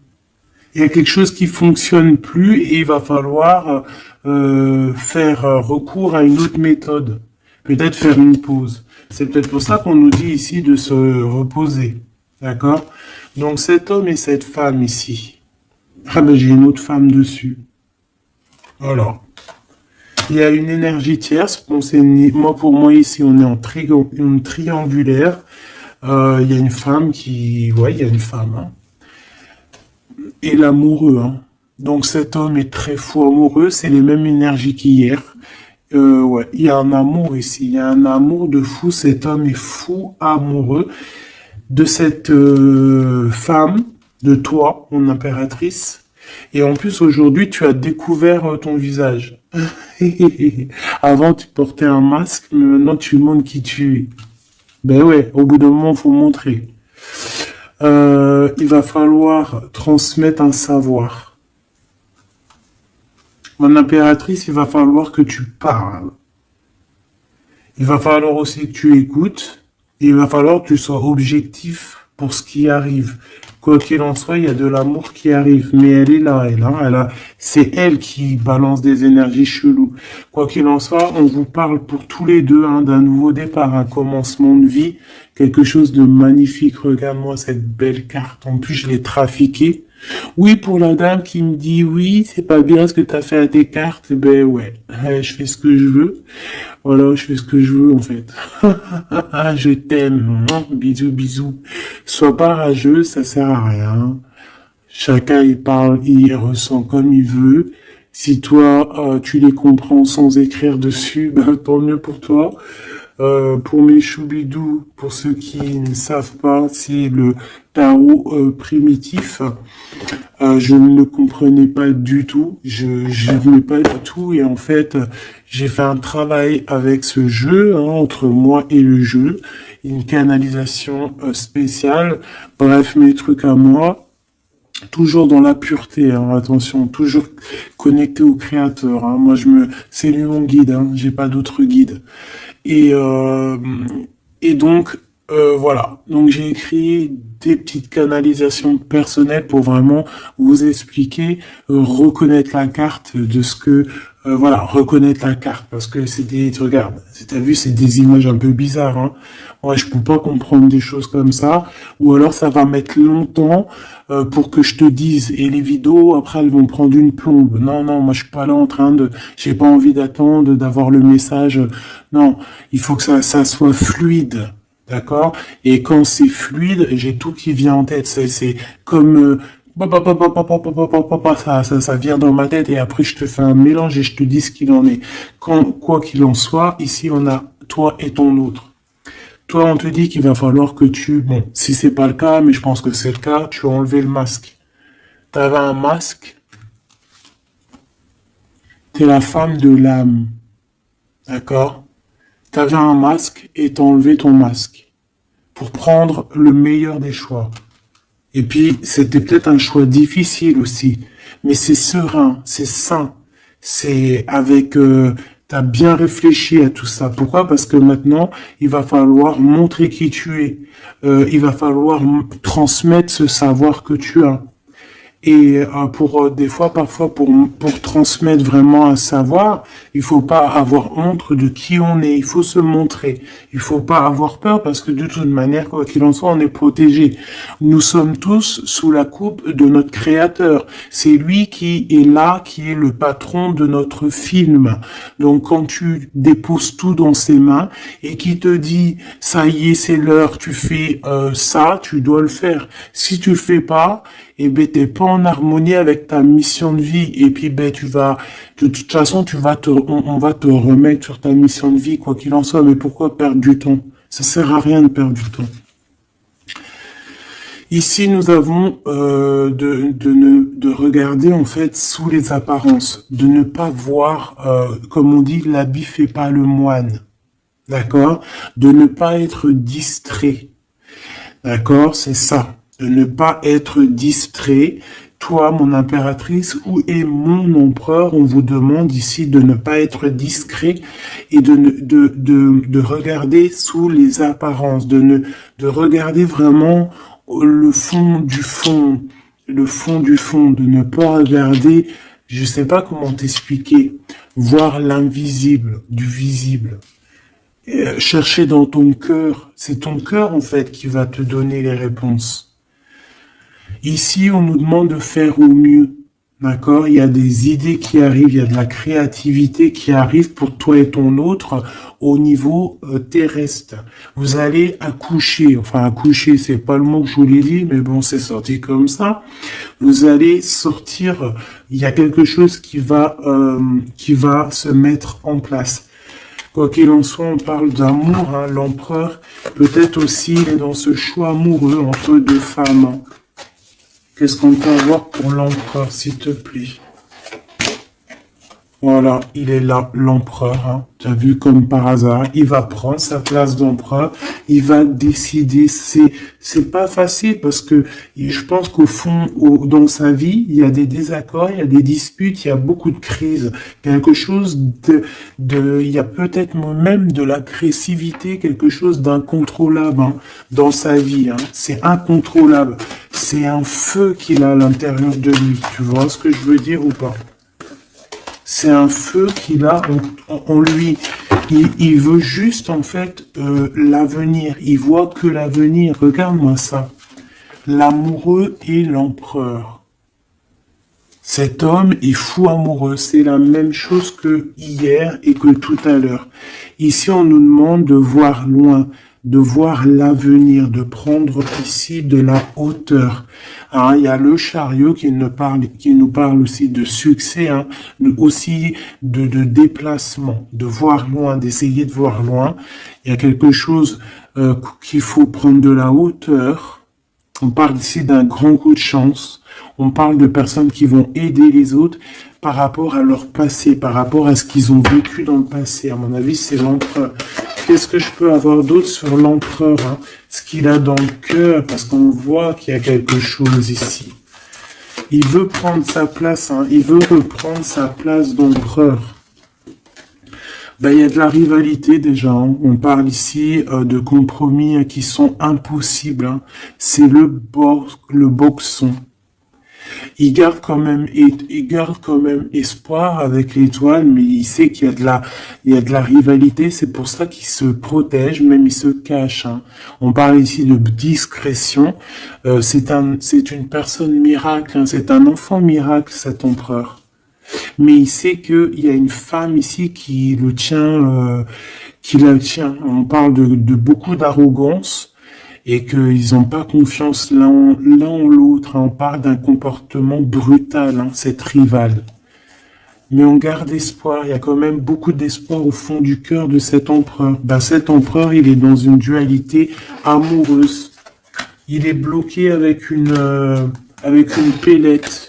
Il y a quelque chose qui fonctionne plus et il va falloir faire recours à une autre méthode. Peut-être faire une pause. C'est peut-être pour ça qu'on nous dit ici de se reposer. D'accord? Donc cet homme et cette femme ici. Ah ben j'ai une autre femme dessus. Voilà. Il y a une énergie tierce. Bon, moi pour moi ici on est en une triangulaire. Il y a une femme qui, ouais, il y a une femme. Hein. Et l'amoureux. Hein. Donc cet homme est très fou amoureux. C'est les mêmes énergies qu'hier. Ouais, il y a un amour ici. Il y a un amour de fou. Cet homme est fou amoureux de cette femme, de toi, mon impératrice. Et en plus, aujourd'hui, tu as découvert ton visage. Avant, tu portais un masque, mais maintenant, tu montres qui tu es. Ben ouais, au bout d'un moment, faut montrer. Il va falloir transmettre un savoir. Mon impératrice, il va falloir que tu parles. Il va falloir aussi que tu écoutes. Et il va falloir que tu sois objectif pour ce qui arrive. Quoi qu'il en soit, il y a de l'amour qui arrive. Mais elle est là, c'est elle qui balance des énergies cheloues. Quoi qu'il en soit, on vous parle pour tous les deux hein, d'un nouveau départ, un commencement de vie, quelque chose de magnifique. Regarde-moi cette belle carte. En plus, je l'ai trafiquée. Oui, pour la dame qui me dit oui, c'est pas bien ce que tu as fait à tes cartes, ben ouais, je fais ce que je veux. Voilà, je fais ce que je veux en fait. Je t'aime, bisous, bisous. Sois pas rageux, ça sert à rien. Chacun il parle, il ressent comme il veut. Si toi tu les comprends sans écrire dessus, ben tant mieux pour toi. Pour mes choubidous, pour ceux qui ne savent pas, c'est le tarot primitif. Je ne le comprenais pas du tout, je n'aimais pas du tout et en fait j'ai fait un travail avec ce jeu hein, entre moi et le jeu, une canalisation spéciale, bref mes trucs à moi. Toujours dans la pureté, hein, attention, toujours connecté au créateur. Hein. Moi, c'est lui mon guide, hein, j'ai pas d'autre guide. Et, euh, et donc, Voilà, donc j'ai écrit des petites canalisations personnelles pour vraiment vous expliquer, reconnaître la carte de ce que, voilà, reconnaître la carte, parce que c'est des, regarde, t'as vu, c'est des images un peu bizarres, hein. Moi, je peux pas comprendre des choses comme ça, ou alors ça va mettre longtemps pour que je te dise, et les vidéos, après, elles vont prendre une plombe. Non, non, moi, je suis pas là en train de, j'ai pas envie d'attendre, d'avoir le message. Non, il faut que ça soit fluide. D'accord? Et quand c'est fluide, j'ai tout qui vient en tête. C'est comme ça vient dans ma tête et après je te fais un mélange et je te dis ce qu'il en est. Quoi qu'il en soit, ici on a toi et ton autre. Toi, on te dit qu'il va falloir que bon, si c'est pas le cas, mais je pense que c'est le cas, tu as enlevé le masque. T'avais un masque, t'es la femme de l'âme. D'accord? T'avais un masque et t'as enlevé ton masque pour prendre le meilleur des choix. Et puis, c'était peut-être un choix difficile aussi, mais c'est serein, c'est sain, c'est avec, t'as bien réfléchi à tout ça. Pourquoi? Parce que maintenant, il va falloir montrer qui tu es. Il va falloir transmettre ce savoir que tu as. Et des fois, parfois, pour transmettre vraiment un savoir, il faut pas avoir honte de qui on est. Il faut se montrer. Il faut pas avoir peur parce que de toute manière, quoi qu'il en soit, on est protégé. Nous sommes tous sous la coupe de notre Créateur. C'est lui qui est là, qui est le patron de notre film. Donc, quand tu déposes tout dans ses mains et qui te dit, ça y est, c'est l'heure, tu fais ça, tu dois le faire. Si tu le fais pas, et ben t'es pas en harmonie avec ta mission de vie et puis ben de toute façon on va te remettre sur ta mission de vie quoi qu'il en soit. Mais pourquoi perdre du temps? Ça sert à rien de perdre du temps. Ici nous avons de regarder en fait sous les apparences, de ne pas voir comme on dit l'habit fait pas le moine, d'accord, de ne pas être distrait, d'accord, c'est ça. De ne pas être distrait. Toi, mon impératrice, où est mon empereur? On vous demande ici de ne pas être discret et de regarder sous les apparences, de regarder vraiment le fond du fond, de ne pas regarder, je sais pas comment t'expliquer, voir l'invisible du visible. Chercher dans ton cœur, c'est ton cœur en fait qui va te donner les réponses. Ici, on nous demande de faire au mieux, d'accord? Il y a des idées qui arrivent, il y a de la créativité qui arrive pour toi et ton autre au niveau terrestre. Vous allez accoucher, enfin accoucher, c'est pas le mot que je voulais dire, mais bon, c'est sorti comme ça. Vous allez sortir, il y a quelque chose qui va se mettre en place. Quoi qu'il en soit, on parle d'amour, hein, l'empereur, peut-être aussi il est dans ce choix amoureux entre deux femmes. Hein. Qu'est-ce qu'on peut avoir pour l'empereur, s'il te plaît? Voilà, il est là, l'empereur. Hein. Tu as vu comme par hasard, il va prendre sa place d'empereur, il va décider. C'est pas facile parce que je pense qu'au fond, dans sa vie, il y a des désaccords, il y a des disputes, il y a beaucoup de crises, quelque chose il y a peut-être même de l'agressivité, quelque chose d'incontrôlable hein, dans sa vie. Hein. C'est incontrôlable. C'est un feu qu'il a à l'intérieur de lui. Tu vois ce que je veux dire ou pas? C'est un feu qu'il a en lui. Il veut juste, en fait, l'avenir. Il voit que l'avenir. Regarde-moi ça. L'amoureux et l'empereur. Cet homme est fou amoureux. C'est la même chose que hier et que tout à l'heure. Ici, on nous demande de voir loin, de voir l'avenir, de prendre ici de la hauteur. Hein, il y a le chariot qui nous parle aussi de succès, hein, aussi de déplacement, de voir loin, d'essayer de voir loin. Il y a quelque chose qu'il faut prendre de la hauteur. On parle ici d'un grand coup de chance. On parle de personnes qui vont aider les autres par rapport à leur passé, par rapport à ce qu'ils ont vécu dans le passé. À mon avis, c'est l'empereur. Qu'est-ce que je peux avoir d'autre sur l'empereur hein? Ce qu'il a dans le cœur, parce qu'on voit qu'il y a quelque chose ici. Il veut prendre sa place, hein? Il veut reprendre sa place d'empereur. Ben, il y a de la rivalité déjà, hein. On parle ici de compromis qui sont impossibles, hein. C'est le boxon. Il garde quand même espoir avec l'étoile, mais il sait il y a de la rivalité. C'est pour ça qu'il se protège, même il se cache, hein. On parle ici de discrétion. C'est une personne miracle, hein. C'est un enfant miracle, cet empereur. Mais il sait qu'il y a une femme ici qui la tient. On parle de beaucoup d'arrogance et qu'ils n'ont pas confiance l'un en l'autre. On parle d'un comportement brutal, hein, cette rivale. Mais on garde espoir, il y a quand même beaucoup d'espoir au fond du cœur de cet empereur. Ben, cet empereur, il est dans une dualité amoureuse. Il est bloqué avec une pellette.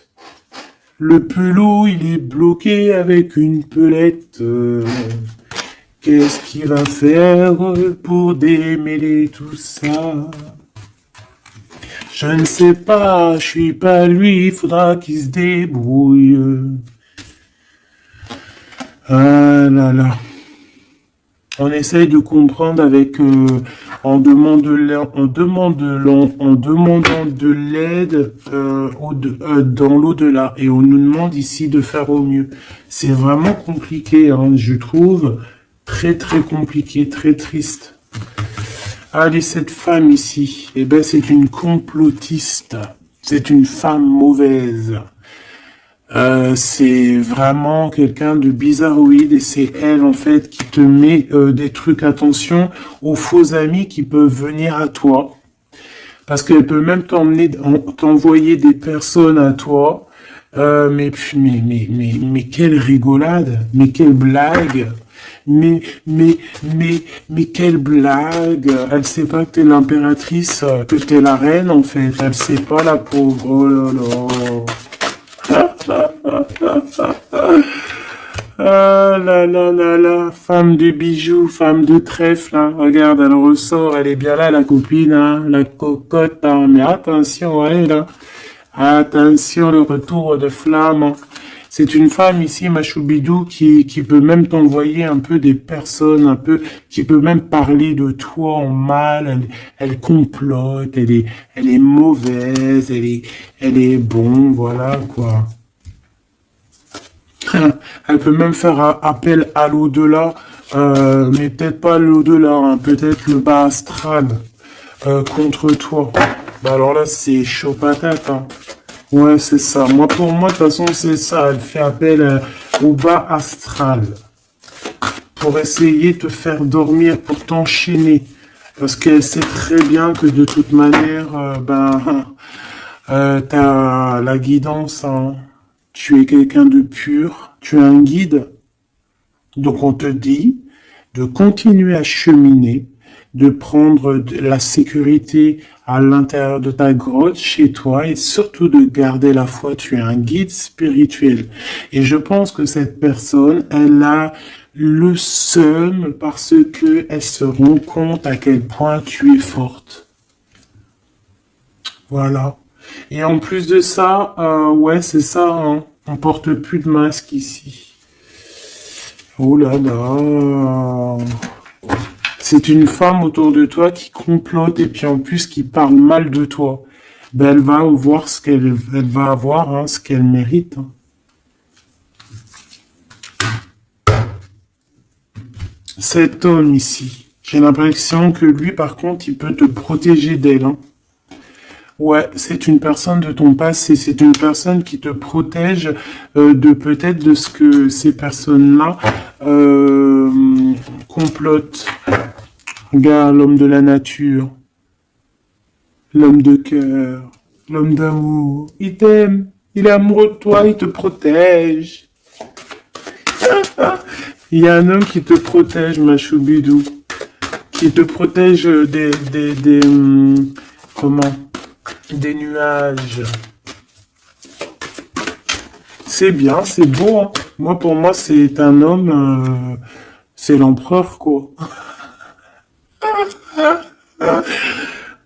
Le pelot, il est bloqué avec une pelette. Qu'est-ce qu'il va faire pour démêler tout ça? Je ne sais pas, je suis pas lui, il faudra qu'il se débrouille. Ah là là. On essaye de comprendre en demandant de l'aide dans l'au-delà, et on nous demande ici de faire au mieux. C'est vraiment compliqué, hein, je trouve, très très compliqué, très triste. Allez, cette femme ici, eh ben c'est une complotiste, c'est une femme mauvaise. C'est vraiment quelqu'un de bizarroïde, et c'est elle en fait qui te met des trucs. Attention aux faux amis qui peuvent venir à toi, parce qu'elle peut même t'envoyer des personnes à toi. Mais quelle rigolade, mais quelle blague, mais quelle blague. Elle sait pas que t'es l'impératrice, que t'es la reine en fait. Elle sait pas, la pauvre. Oh là là. Ah là là là là, femme de bijoux, femme de trèfle, hein. Regarde, elle ressort, elle est bien là, la copine, hein, la cocotte, hein. Mais attention, elle, hein. Attention, le retour de flamme, hein. C'est une femme ici, Machoubidou, qui peut même t'envoyer un peu des personnes, qui peut même parler de toi en mal. Elle complote, elle est mauvaise, elle est bon, voilà, quoi. Elle peut même faire appel à l'au-delà, mais peut-être pas l'au-delà, hein, peut-être le bas astral contre toi. Bah alors là, c'est chaud patate, hein. Ouais, c'est ça. Pour moi, de toute façon, c'est ça. Elle fait appel au bas astral pour essayer de te faire dormir, pour t'enchaîner. Parce qu'elle sait très bien que de toute manière, t'as la guidance, hein. Tu es quelqu'un de pur, tu es un guide. Donc on te dit de continuer à cheminer, de prendre la sécurité à l'intérieur de ta grotte, chez toi, et surtout de garder la foi. Tu es un guide spirituel. Et je pense que cette personne, elle a le seum parce que elle se rend compte à quel point tu es forte. Voilà. Et en plus de ça, ouais, c'est ça, hein. On porte plus de masque ici. Oh là là. C'est une femme autour de toi qui complote et puis en plus qui parle mal de toi. Ben, elle va voir elle va avoir, hein, ce qu'elle mérite, hein. Cet homme ici, j'ai l'impression que lui, par contre, il peut te protéger d'elle, hein. Ouais, c'est une personne de ton passé, c'est une personne qui te protège de peut-être de ce que ces personnes-là complotent. Regarde, l'homme de la nature, l'homme de cœur, l'homme d'amour, il t'aime, il est amoureux de toi, il te protège. Il y a un homme qui te protège, ma choubidou, qui te protège comment? Des nuages. C'est bien, c'est beau, hein. Pour moi, c'est un homme, c'est l'empereur, quoi.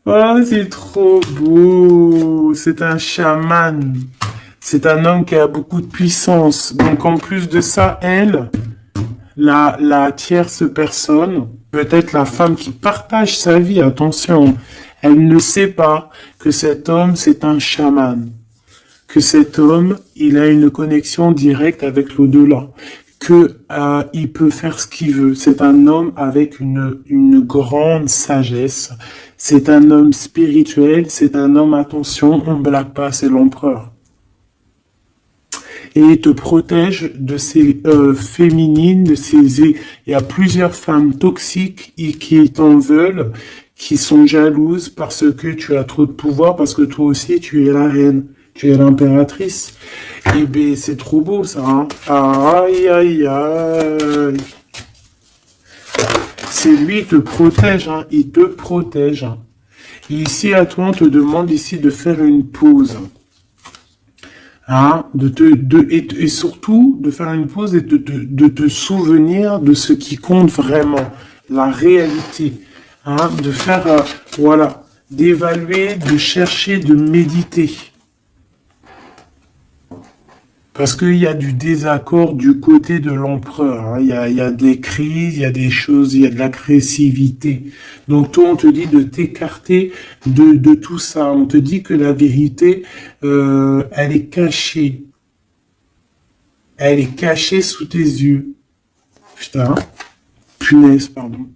Oh, c'est trop beau. C'est un chaman. C'est un homme qui a beaucoup de puissance. Donc, en plus de ça, elle, la tierce personne, peut-être la femme qui partage sa vie, attention, elle ne sait pas que cet homme, c'est un chaman, que cet homme, il a une connexion directe avec l'au-delà, que il peut faire ce qu'il veut. C'est un homme avec une grande sagesse. C'est un homme spirituel. C'est un homme, attention, on ne blague pas, c'est l'empereur. Et il te protège de ces féminines, de ces... Il y a plusieurs femmes toxiques qui t'en veulent, qui sont jalouses parce que tu as trop de pouvoir, parce que toi aussi tu es la reine, tu es l'impératrice. Et ben c'est trop beau ça, hein. Aïe aïe aïe. C'est lui qui te protège, hein. Il te protège. Hein. Et ici à toi on te demande ici de faire une pause. Hein, et surtout de faire une pause et de te souvenir de ce qui compte vraiment, la réalité, hein, de faire, voilà, d'évaluer, de chercher, de méditer. Parce qu'il y a du désaccord du côté de l'empereur, hein. Il y a des crises, il y a des choses, il y a de l'agressivité. Donc toi, on te dit de t'écarter de tout ça. On te dit que la vérité, elle est cachée. Elle est cachée sous tes yeux. Putain. Punaise, pardon.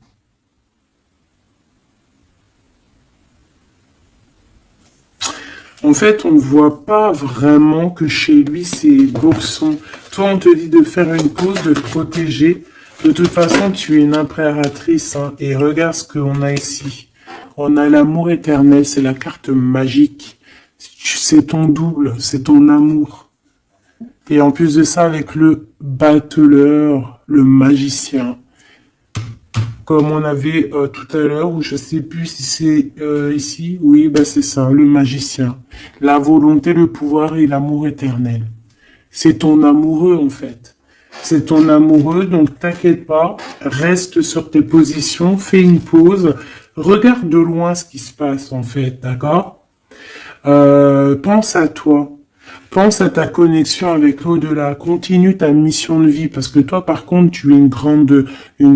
En fait, on ne voit pas vraiment que chez lui, c'est boxon. Toi, on te dit de faire une pause, de te protéger. De toute façon, tu es une impératrice. Hein, et regarde ce qu'on a ici. On a l'amour éternel, c'est la carte magique. C'est ton double, c'est ton amour. Et en plus de ça, avec le battleur, le magicien. Comme on avait tout à l'heure, ou je sais plus si c'est ici, oui, bah c'est ça, le magicien. La volonté, le pouvoir et l'amour éternel. C'est ton amoureux en fait. C'est ton amoureux, donc t'inquiète pas, reste sur tes positions, fais une pause, regarde de loin ce qui se passe en fait, d'accord? Pense à toi. Pense à ta connexion avec l'au-delà. Continue ta mission de vie parce que toi, par contre, tu es une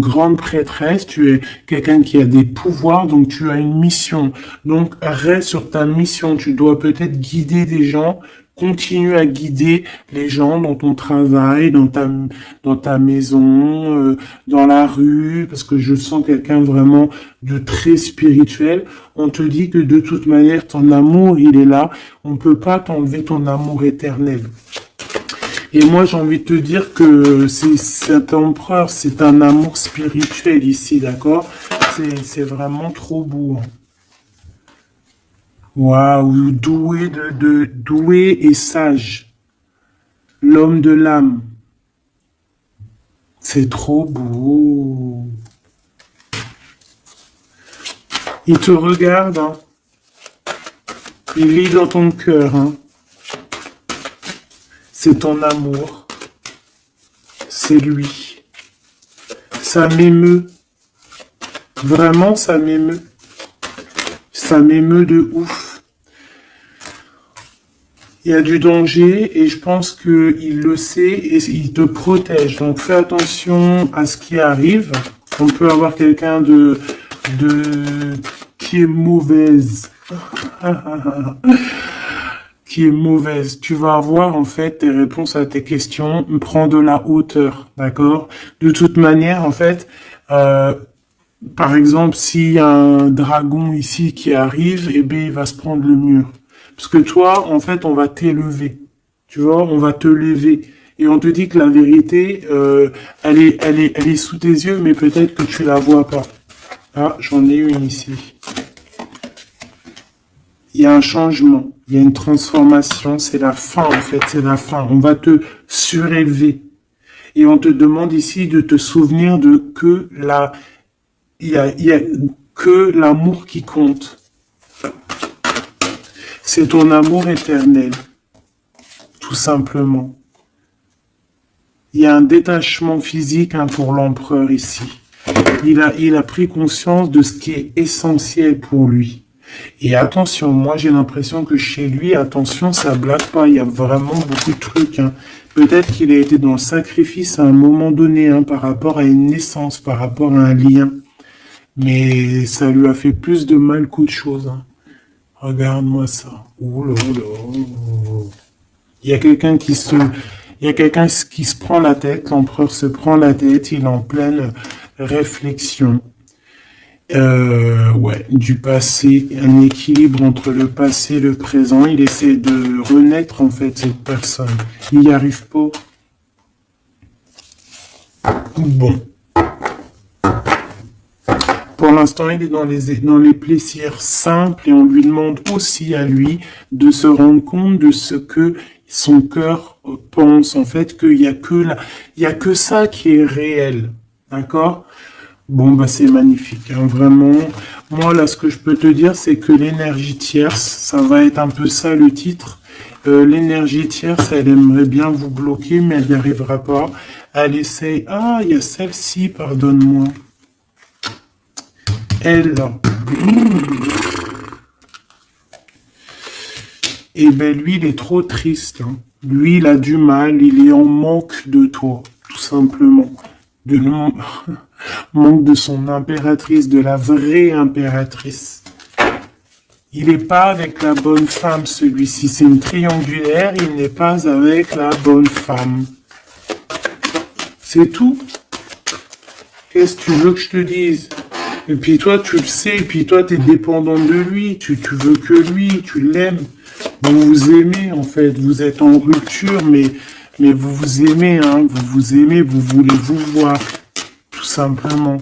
grande prêtresse. Tu es quelqu'un qui a des pouvoirs, donc tu as une mission. Donc reste sur ta mission. Tu dois peut-être guider des gens. Continue à guider les gens dans ton travail, dans ta maison, dans la rue, parce que je sens quelqu'un vraiment de très spirituel. On te dit que de toute manière, ton amour, il est là. On peut pas t'enlever ton amour éternel. Et moi, j'ai envie de te dire que cet empereur, c'est un amour spirituel ici, d'accord? C'est vraiment trop beau. Hein. Waouh, doué et sage. L'homme de l'âme. C'est trop beau. Il te regarde, hein. Il lit dans ton cœur, hein. C'est ton amour. C'est lui. Ça m'émeut. Vraiment, ça m'émeut. Ça m'émeut de ouf. Il y a du danger et je pense qu'il le sait et il te protège. Donc fais attention à ce qui arrive. On peut avoir quelqu'un qui est mauvaise. Qui est mauvaise. Tu vas avoir en fait tes réponses à tes questions. Prends de la hauteur, d'accord? De toute manière, en fait, par exemple, s'il y a un dragon ici qui arrive, eh bien, il va se prendre le mur. Parce que toi, en fait, on va t'élever. Tu vois, on va te lever. Et on te dit que la vérité, elle est sous tes yeux, mais peut-être que tu la vois pas. Ah, j'en ai une ici. Il y a un changement, il y a une transformation, c'est la fin, en fait, c'est la fin. On va te surélever. Et on te demande ici de te souvenir de que il y a que l'amour qui compte. C'est ton amour éternel, tout simplement. Il y a un détachement physique hein, pour l'empereur ici. Il a pris conscience de ce qui est essentiel pour lui. Et attention, moi j'ai l'impression que chez lui, attention, ça blague pas, il y a vraiment beaucoup de trucs. Hein. Peut-être qu'il a été dans le sacrifice à un moment donné, hein, par rapport à une naissance, par rapport à un lien. Mais ça lui a fait plus de mal qu'autre chose. Hein. Regarde-moi ça. Ouh là là. Il y a quelqu'un qui se, il y a quelqu'un qui se prend la tête, l'empereur se prend la tête, il est en pleine réflexion. Ouais, du passé, un équilibre entre le passé et le présent. Il essaie de renaître, en fait, cette personne. Il n'y arrive pas. Bon. Pour l'instant, il est dans les plaisirs simples et on lui demande aussi à lui de se rendre compte de ce que son cœur pense. En fait, qu'il y a il y a que ça qui est réel. D'accord? Bon, bah, c'est magnifique, hein, vraiment. Moi, là, ce que je peux te dire, c'est que l'énergie tierce, ça va être un peu ça le titre. L'énergie tierce, elle aimerait bien vous bloquer, mais elle n'y arrivera pas. Elle essaye. Ah, il y a celle-ci, pardonne-moi. Elle, là. Eh ben, lui, il est trop triste. Hein. Lui, il a du mal, il est en manque de toi, tout simplement. De manque de son impératrice, de la vraie impératrice. Il n'est pas avec la bonne femme, celui-ci. C'est une triangulaire, il n'est pas avec la bonne femme. C'est tout. Qu'est-ce que tu veux que je te dise? Et puis toi, tu le sais, et puis toi, tu es dépendant de lui. Tu veux que lui, tu l'aimes. Vous vous aimez, en fait. Vous êtes en rupture, mais vous vous aimez, hein. Vous vous aimez, vous voulez vous voir. Tout simplement.